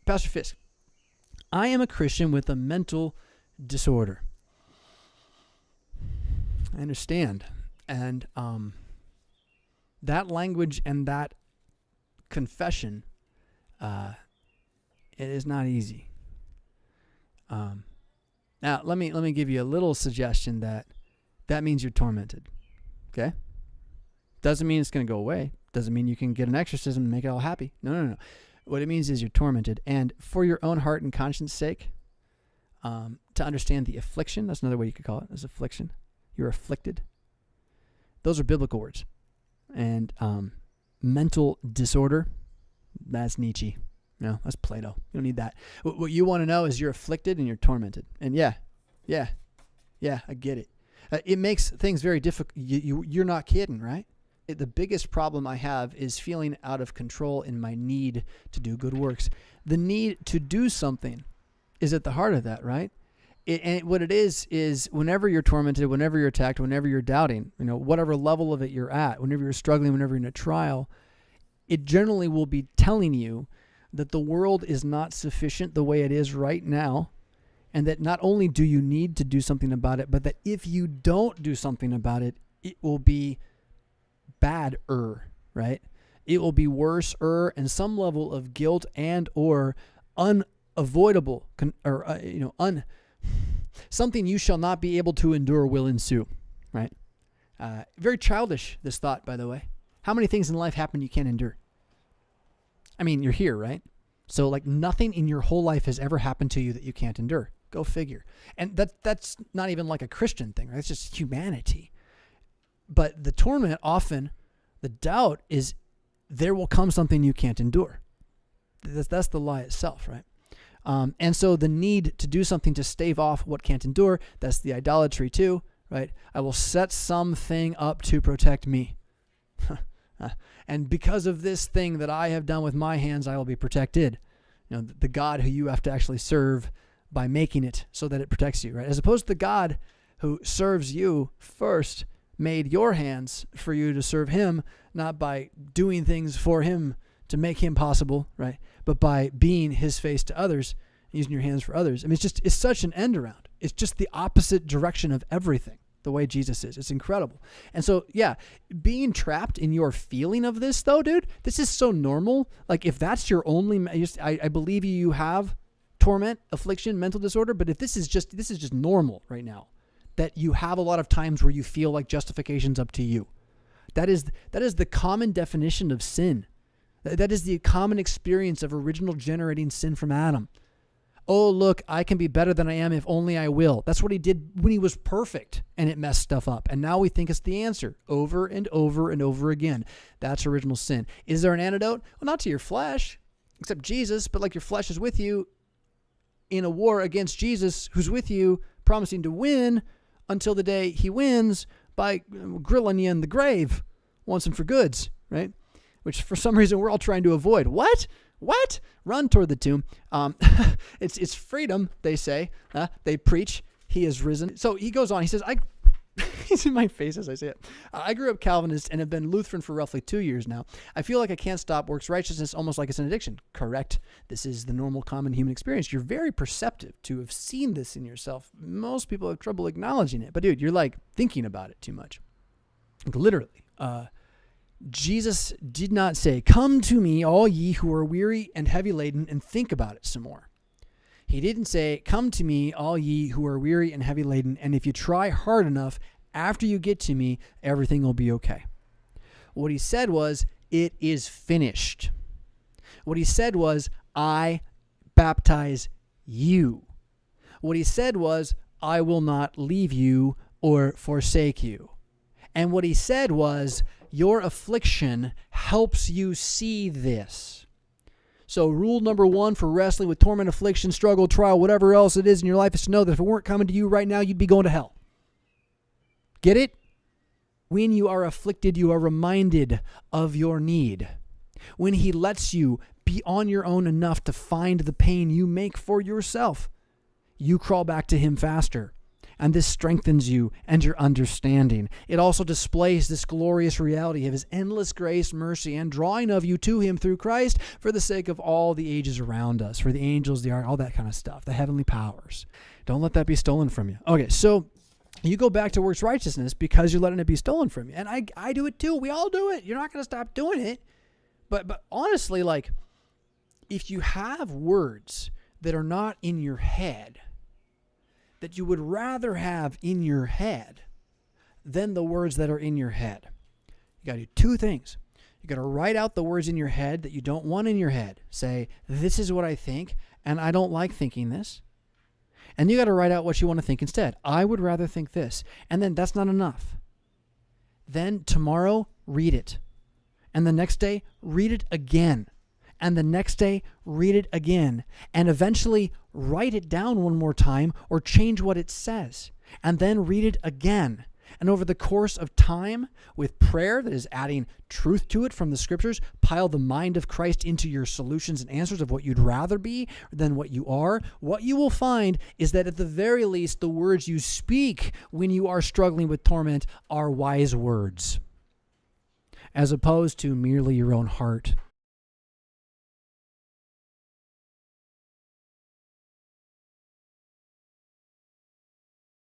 Pastor Fisk, I am a Christian with a mental disorder. I understand. And that language and that confession, it is not easy. Now, let me give you a little suggestion that means you're tormented. Okay? Doesn't mean it's going to go away. Doesn't mean you can get an exorcism and make it all happy. No. What it means is you're tormented. And for your own heart and conscience sake, to understand the affliction, that's another way you could call it, is affliction. You're afflicted. Those are biblical words. And mental disorder, that's Nietzsche. No, that's Plato. You don't need that. What you want to know is you're afflicted and you're tormented. And yeah, I get it. It makes things very difficult. You're not kidding, right? The biggest problem I have is feeling out of control in my need to do good works. The need to do something is at the heart of that, right? What it is whenever you're tormented, whenever you're attacked, whenever you're doubting, whatever level of it you're at, whenever you're struggling, whenever you're in a trial, it generally will be telling you that the world is not sufficient the way it is right now, and that not only do you need to do something about it, but that if you don't do something about it, it will be bad-er, right? It will be worse-er, and some level of guilt and or unavoidable, something you shall not be able to endure will ensue, right? Very childish, this thought, by the way. How many things in life happen you can't endure? I mean, you're here, right? So like nothing in your whole life has ever happened to you that you can't endure. Go figure. And that's not even like a Christian thing, right? It's just humanity. But the torment often, the doubt is there will come something you can't endure. That's the lie itself, right? And so the need to do something to stave off what can't endure, that's the idolatry too, right? I will set something up to protect me. And because of this thing that I have done with my hands, I will be protected. The God who you have to actually serve by making it so that it protects you, right? As opposed to the God who serves you first made your hands for you to serve him, not by doing things for him to make him possible, right? But by being his face to others, using your hands for others. I mean, it's such an end around. It's just the opposite direction of everything, the way Jesus is. It's incredible. And so, yeah, being trapped in your feeling of this, though, dude, this is so normal. Like, if that's your only, I believe you have torment, affliction, mental disorder, but if this is just normal right now, that you have a lot of times where you feel like justification's up to you. That is the common definition of sin. That is the common experience of original generating sin from Adam. Oh, look, I can be better than I am if only I will. That's what he did when he was perfect, and it messed stuff up. And now we think it's the answer over and over and over again. That's original sin. Is there an antidote? Well, not to your flesh, except Jesus, but like your flesh is with you in a war against Jesus, who's with you, promising to win until the day he wins by grilling you in the grave once and for goods, right? Which for some reason we're all trying to avoid. What? Run toward the tomb. It's freedom, they say. They preach. He is risen. So he goes on. He says, he's in my face as I say it. I grew up Calvinist and have been Lutheran for roughly 2 years now. I feel like I can't stop works righteousness almost like it's an addiction. Correct. This is the normal common human experience. You're very perceptive to have seen this in yourself. Most people have trouble acknowledging it. But dude, you're like thinking about it too much. Like, literally. Jesus did not say, "Come to me, all ye who are weary and heavy laden," and think about it some more. He didn't say, "Come to me, all ye who are weary and heavy laden, and if you try hard enough, after you get to me, everything will be okay." What he said was, "It is finished." What he said was, "I baptize you." What he said was, "I will not leave you or forsake you." And what he said was, your affliction helps you see this. So rule number 1 for wrestling with torment, affliction, struggle, trial, whatever else it is in your life is to know that if it weren't coming to you right now, you'd be going to hell. Get it? When you are afflicted, you are reminded of your need. When he lets you be on your own enough to find the pain you make for yourself, you crawl back to him faster. And this strengthens you and your understanding. It also displays this glorious reality of his endless grace, mercy, and drawing of you to him through Christ for the sake of all the ages around us, for the angels, the art, all that kind of stuff, the heavenly powers. Don't let that be stolen from you. Okay, so you go back to works righteousness because you're letting it be stolen from you. And I do it too. We all do it. You're not going to stop doing it. But honestly, like, if you have words that are not in your head, that you would rather have in your head than the words that are in your head, you got to do two things. You got to write out the words in your head that you don't want in your head. Say, this is what I think, and I don't like thinking this. And you got to write out what you want to think instead. I would rather think this. And then that's not enough. Then tomorrow, read it. And the next day, read it again. And the next day, read it again. And eventually, write it down one more time or change what it says. And then read it again. And over the course of time, with prayer that is adding truth to it from the scriptures, pile the mind of Christ into your solutions and answers of what you'd rather be than what you are. What you will find is that at the very least, the words you speak when you are struggling with torment are wise words, as opposed to merely your own heart